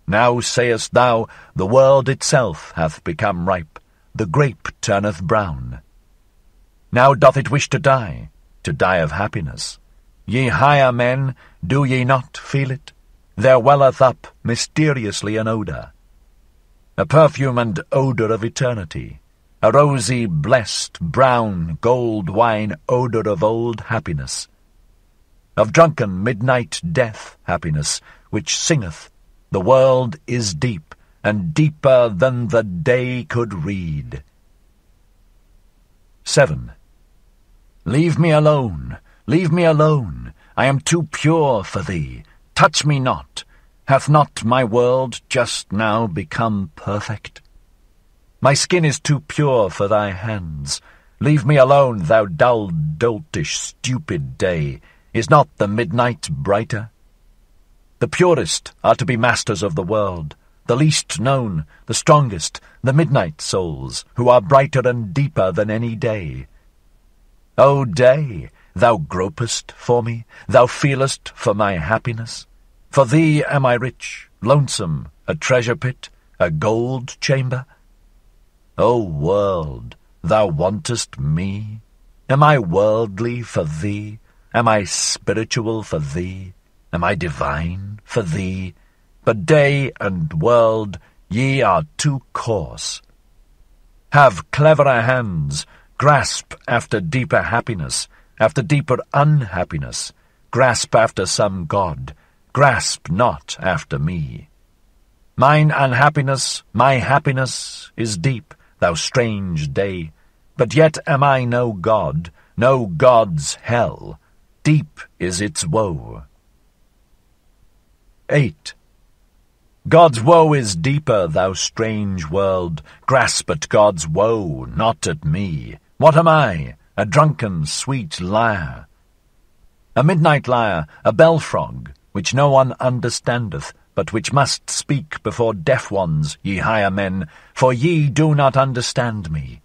Now sayest thou, the world itself hath become ripe, the grape turneth brown. Now doth it wish to die of happiness. Ye higher men, do ye not feel it? There welleth up mysteriously an odour, a perfume and odour of eternity, a rosy, blessed, brown, gold wine odour of old happiness, of drunken midnight death happiness, which singeth, the world is deep, and deeper than the day could read. 7. Leave me alone, I am too pure for thee, touch me not. Hath not my world just now become perfect? My skin is too pure for thy hands. Leave me alone, thou dull, doltish, stupid day. Is not the midnight brighter? The purest are to be masters of the world, the least known, the strongest, the midnight souls, who are brighter and deeper than any day. O day, thou gropest for me, thou feelest for my happiness. For thee am I rich, lonesome, a treasure pit, a gold chamber. O world, thou wantest me. Am I worldly for thee? Am I spiritual for thee? Am I divine for thee? But day and world, ye are too coarse. Have cleverer hands, grasp after deeper happiness, after deeper unhappiness, grasp after some god, grasp not after me. Mine unhappiness, my happiness is deep, thou strange day, but yet am I no god, no god's hell. Deep is its woe. 8. God's woe is deeper, thou strange world. Grasp at God's woe, not at me. What am I? A drunken, sweet lyre. A midnight lyre, a bell-frog, which no one understandeth, but which must speak before deaf ones, ye higher men, for ye do not understand me.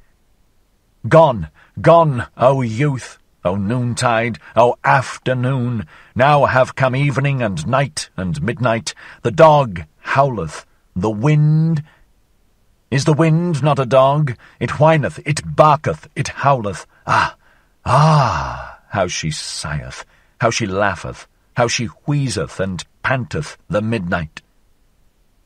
Gone, gone, O youth, O noontide, O afternoon, now have come evening and night and midnight. The dog howleth, the wind... Is the wind not a dog? It whineth, it barketh, it howleth. Ah, ah, how she sigheth, how she laugheth, how she wheezeth and panteth the midnight.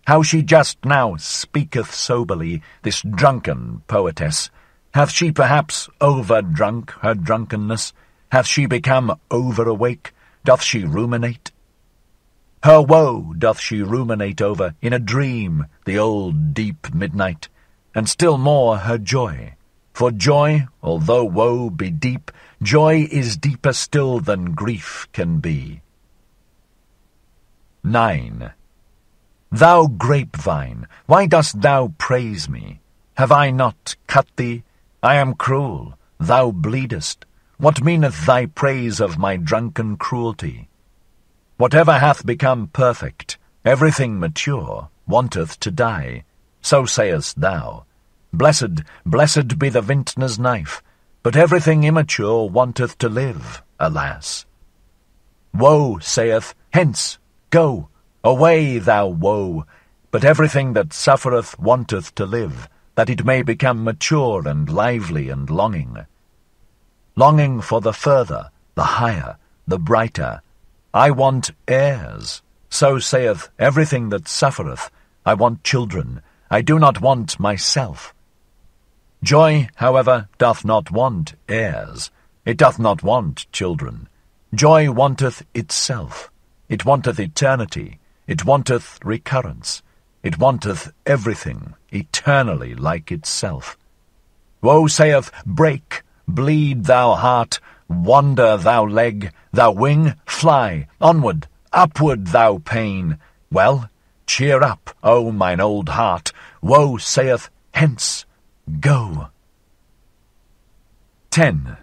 How she just now speaketh soberly, this drunken poetess. Hath she perhaps overdrunk her drunkenness? Hath she become overawake? Doth she ruminate? Her woe doth she ruminate over in a dream, the old deep midnight, and still more her joy. For joy, although woe be deep, joy is deeper still than grief can be. 9. Thou grapevine, why dost thou praise me? Have I not cut thee? I am cruel, thou bleedest. What meaneth thy praise of my drunken cruelty? Whatever hath become perfect, everything mature, wanteth to die. So sayest thou. Blessed, blessed be the vintner's knife, but everything immature wanteth to live, alas. Woe saith, hence, go, away thou woe, but everything that suffereth wanteth to live, that it may become mature and lively and longing. Longing for the further, the higher, the brighter. I want heirs. So saith everything that suffereth. I want children. I do not want myself. Joy, however, doth not want heirs. It doth not want children. Joy wanteth itself. It wanteth eternity. It wanteth recurrence. It wanteth everything eternally like itself. Woe saith, break, bleed thou heart, wander thou leg, thou wing, fly, onward, upward thou pain. Well, cheer up, O mine old heart. Woe saith, hence, go. 10.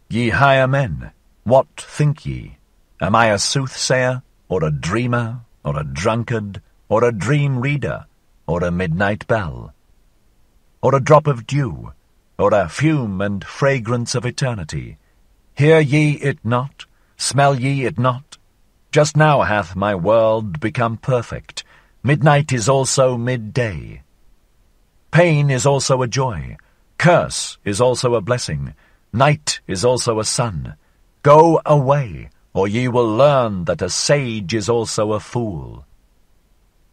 Ye higher men, what think ye? Am I a soothsayer, or a dreamer, or a drunkard, or a dream reader, or a midnight bell? Or a drop of dew, or a fume and fragrance of eternity? Hear ye it not? Smell ye it not? Just now hath my world become perfect. Midnight is also midday. Pain is also a joy. Curse is also a blessing. Night is also a sun. Go away, or ye will learn that a sage is also a fool.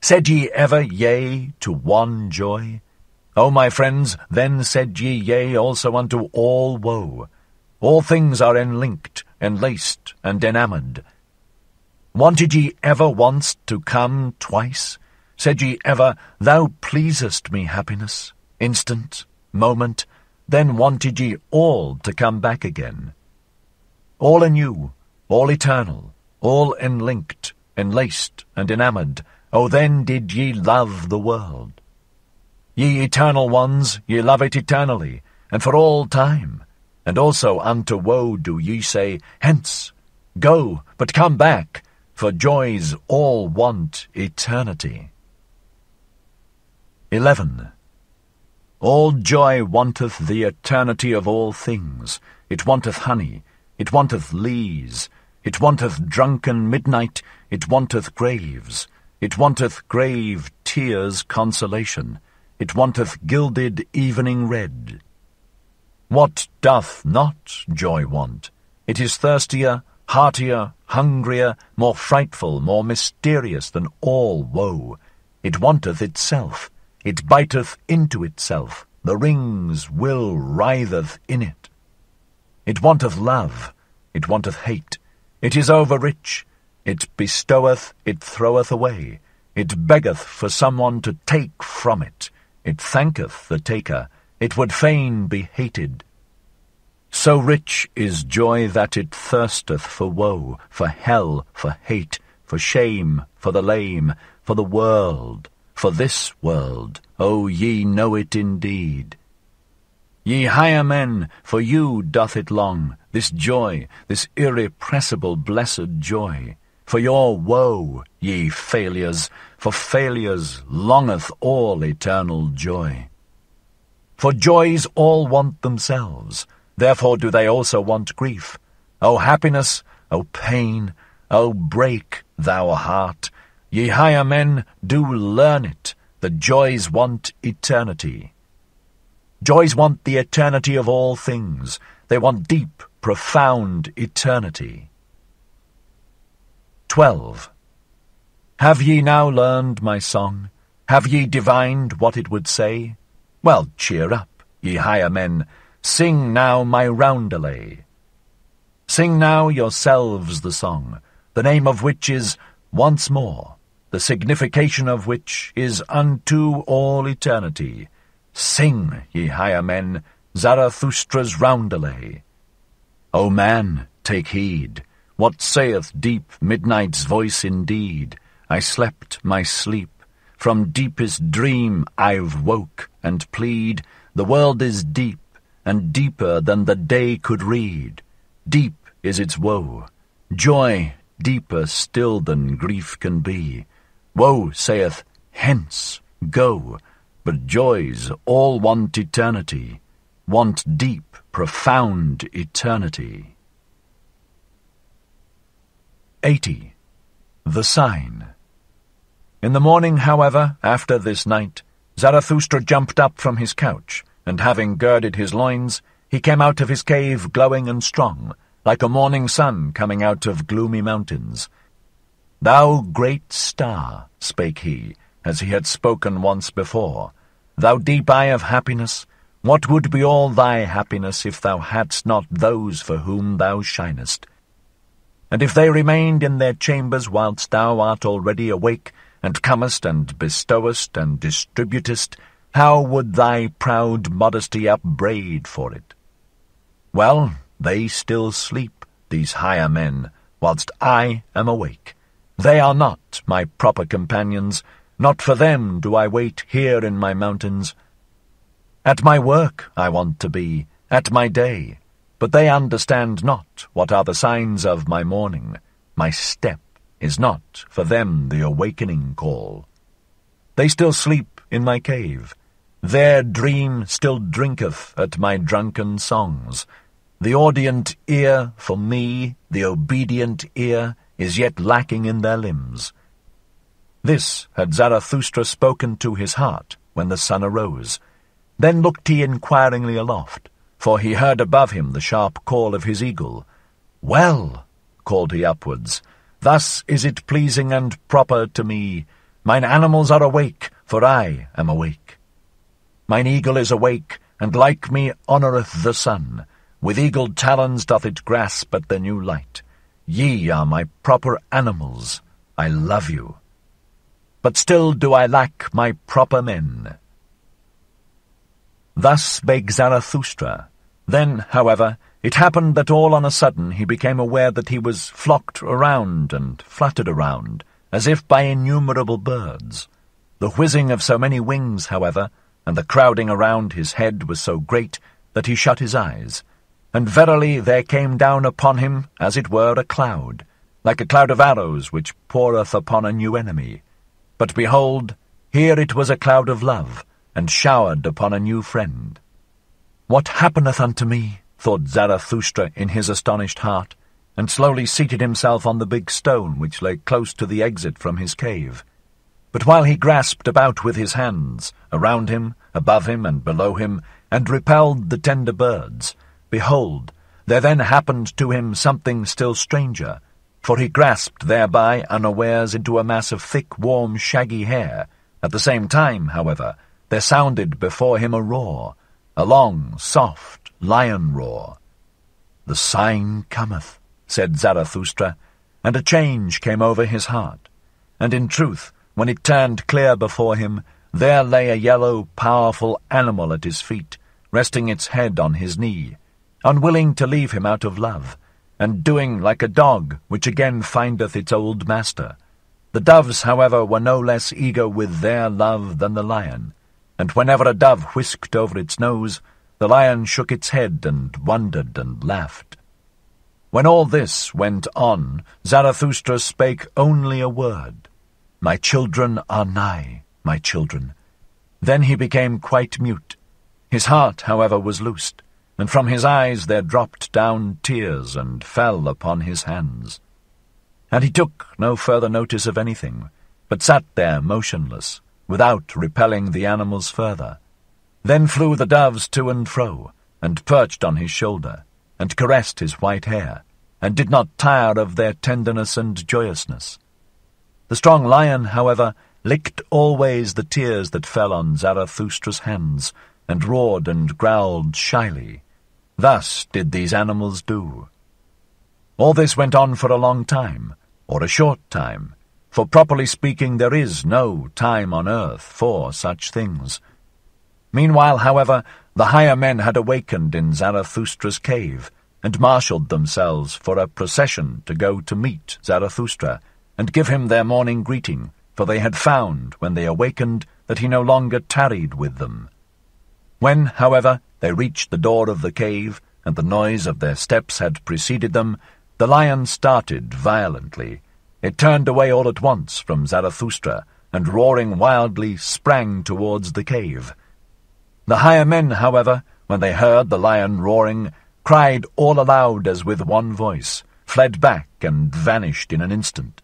Said ye ever yea to one joy? O my friends, then said ye yea also unto all woe. All things are enlinked, enlaced, and enamoured. Wanted ye ever once to come twice? Said ye ever, thou pleasest me, happiness, instant, moment, then wanted ye all to come back again. All anew, all eternal, all enlinked, enlaced, and enamoured, O then did ye love the world. Ye eternal ones, ye love it eternally, and for all time. And also unto woe do ye say, hence, go, but come back, for joys all want eternity. 11. All joy wanteth the eternity of all things. It wanteth honey, it wanteth lees, it wanteth drunken midnight, it wanteth graves, it wanteth grave tears consolation, it wanteth gilded evening red. What doth not joy want? It is thirstier, heartier, hungrier, more frightful, more mysterious than all woe. It wanteth itself. It biteth into itself. The ring's will writheth in it. It wanteth love. It wanteth hate. It is over-rich. It bestoweth, it throweth away. It beggeth for someone to take from it. It thanketh the taker. It would fain be hated. So rich is joy that it thirsteth for woe, for hell, for hate, for shame, for the lame, for the world, for this world. O ye know it indeed. Ye higher men, for you doth it long, this joy, this irrepressible blessed joy. For your woe, ye failures, for failures longeth all eternal joy. For joys all want themselves, therefore do they also want grief. O happiness, O pain, O break, thou heart, ye higher men, do learn it, that joys want eternity. Joys want the eternity of all things. They want deep, profound eternity. 12. Have ye now learned my song? Have ye divined what it would say? Well, cheer up, ye higher men, sing now my roundelay. Sing now yourselves the song, the name of which is once more, the signification of which is unto all eternity. Sing, ye higher men, Zarathustra's roundelay. O man, take heed, what saith deep midnight's voice indeed? I slept my sleep, from deepest dream I've woke, and plead, the world is deep, and deeper than the day could read. Deep is its woe, joy deeper still than grief can be. Woe saith, hence, go, but joys all want eternity, want deep, profound eternity. 80. The Sign. In the morning, however, after this night, Zarathustra jumped up from his couch, and having girded his loins, he came out of his cave glowing and strong, like a morning sun coming out of gloomy mountains. Thou great star, spake he, as he had spoken once before, thou deep eye of happiness, what would be all thy happiness if thou hadst not those for whom thou shinest? And if they remained in their chambers whilst thou art already awake, and comest and bestowest and distributest, how would thy proud modesty upbraid for it? Well, they still sleep, these higher men, whilst I am awake. They are not my proper companions, not for them do I wait here in my mountains. At my work I want to be, at my day, but they understand not what are the signs of my morning. My step is not for them the awakening call. They still sleep in my cave. Their dream still drinketh at my drunken songs. The audient ear for me, the obedient ear, is yet lacking in their limbs. This had Zarathustra spoken to his heart when the sun arose. Then looked he inquiringly aloft, for he heard above him the sharp call of his eagle. Well, called he upwards, thus is it pleasing and proper to me. Mine animals are awake, for I am awake. Mine eagle is awake, and like me honoureth the sun. With eagled talons doth it grasp at the new light. Ye are my proper animals. I love you. But still do I lack my proper men. Thus spake Zarathustra. Then, however, it happened that all on a sudden he became aware that he was flocked around and fluttered around, as if by innumerable birds. The whizzing of so many wings, however, and the crowding around his head was so great that he shut his eyes. And verily there came down upon him, as it were, a cloud, like a cloud of arrows which poureth upon a new enemy. But behold, here it was a cloud of love, and showered upon a new friend. What happeneth unto me? Thought Zarathustra in his astonished heart, and slowly seated himself on the big stone which lay close to the exit from his cave. But while he grasped about with his hands, around him, above him, and below him, and repelled the tender birds, behold, there then happened to him something still stranger, for he grasped thereby unawares into a mass of thick, warm, shaggy hair. At the same time, however, there sounded before him a roar, a long, soft, lion roar. The sign cometh, said Zarathustra, and a change came over his heart. And in truth, when it turned clear before him, there lay a yellow, powerful animal at his feet, resting its head on his knee, unwilling to leave him out of love, and doing like a dog which again findeth its old master. The doves, however, were no less eager with their love than the lion, and whenever a dove whisked over its nose, The lion shook its head and wondered and laughed. When all this went on, Zarathustra spake only a word. "My children are nigh, my children." Then he became quite mute. His heart, however, was loosed, and from his eyes there dropped down tears and fell upon his hands. And he took no further notice of anything, but sat there motionless, without repelling the animals further. Then flew the doves to and fro, and perched on his shoulder, and caressed his white hair, and did not tire of their tenderness and joyousness. The strong lion, however, licked always the tears that fell on Zarathustra's hands, and roared and growled shyly. Thus did these animals do. All this went on for a long time, or a short time, for properly speaking there is no time on earth for such things. Meanwhile, however, the higher men had awakened in Zarathustra's cave, and marshalled themselves for a procession to go to meet Zarathustra, and give him their morning greeting, for they had found, when they awakened, that he no longer tarried with them. When, however, they reached the door of the cave, and the noise of their steps had preceded them, the lion started violently. It turned away all at once from Zarathustra, and roaring wildly sprang towards the cave. The higher men, however, when they heard the lion roaring, cried all aloud as with one voice, fled back, and vanished in an instant.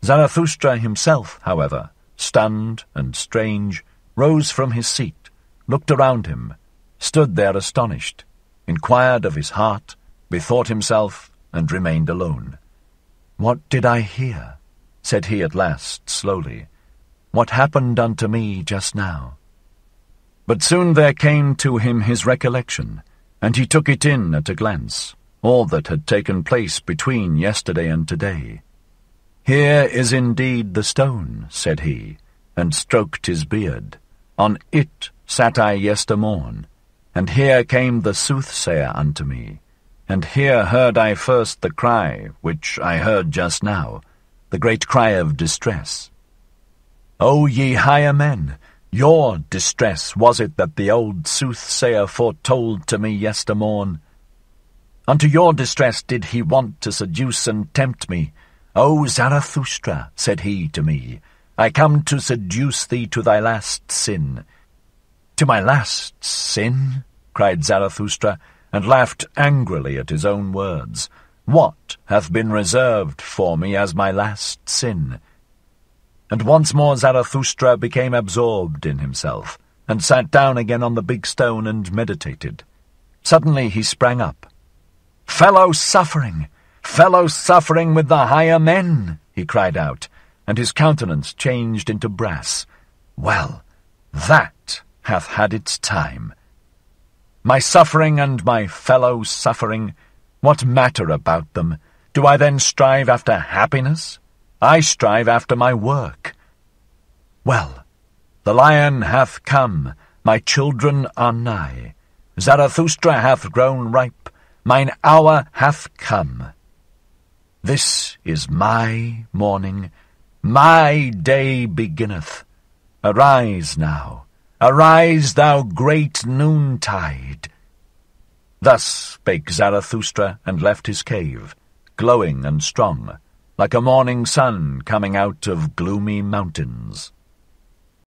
Zarathustra himself, however, stunned and strange, rose from his seat, looked around him, stood there astonished, inquired of his heart, bethought himself, and remained alone. "What did I hear?" said he at last, slowly. "What happened unto me just now?" But soon there came to him his recollection, and he took it in at a glance, all that had taken place between yesterday and today. "Here is indeed the stone," said he, and stroked his beard. "On it sat I yestermorn, and here came the soothsayer unto me, and here heard I first the cry, which I heard just now, the great cry of distress. O ye higher men, your distress was it that the old soothsayer foretold to me yestermorn. Unto your distress did he want to seduce and tempt me. O Zarathustra, said he to me, I come to seduce thee to thy last sin. To my last sin? Cried Zarathustra, and laughed angrily at his own words. What hath been reserved for me as my last sin? And once more Zarathustra became absorbed in himself, and sat down again on the big stone and meditated. Suddenly he sprang up. Fellow-suffering with the higher men, he cried out, and his countenance changed into brass. Well, that hath had its time. My suffering and my fellow-suffering, what matter about them? Do I then strive after happiness? I strive after my work. Well, the lion hath come, my children are nigh. Zarathustra hath grown ripe, mine hour hath come. This is my morning, my day beginneth. Arise now, arise thou great noontide. Thus spake Zarathustra, and left his cave, glowing and strong, like a morning sun coming out of gloomy mountains.